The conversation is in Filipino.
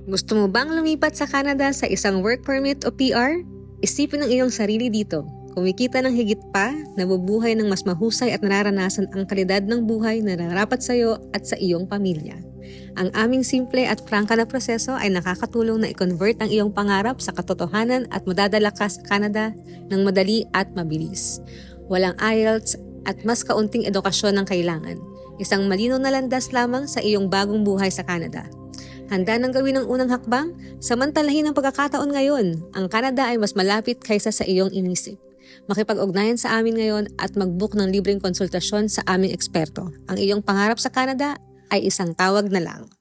Gusto mo bang lumipat sa Canada sa isang work permit o PR? Isipin ang iyong sarili dito. Kumikita ng higit pa, nabubuhay ng mas mahusay at nararanasan ang kalidad ng buhay na nararapat sa iyo at sa iyong pamilya. Ang aming simple at prangka na proseso ay nakakatulong na i-convert ang iyong pangarap sa katotohanan at madadala ka sa Canada ng madali at mabilis. Walang IELTS at mas kaunting edukasyon ang kailangan. Isang malinaw na landas lamang sa iyong bagong buhay sa Canada. Handa nang gawin ang unang hakbang? Samantalahin ang pagkakataon ngayon. Ang Canada ay mas malapit kaysa sa iyong inisip. Makipag-ugnayan sa amin ngayon at mag-book ng libreng konsultasyon sa aming eksperto. Ang iyong pangarap sa Canada ay isang tawag na lang.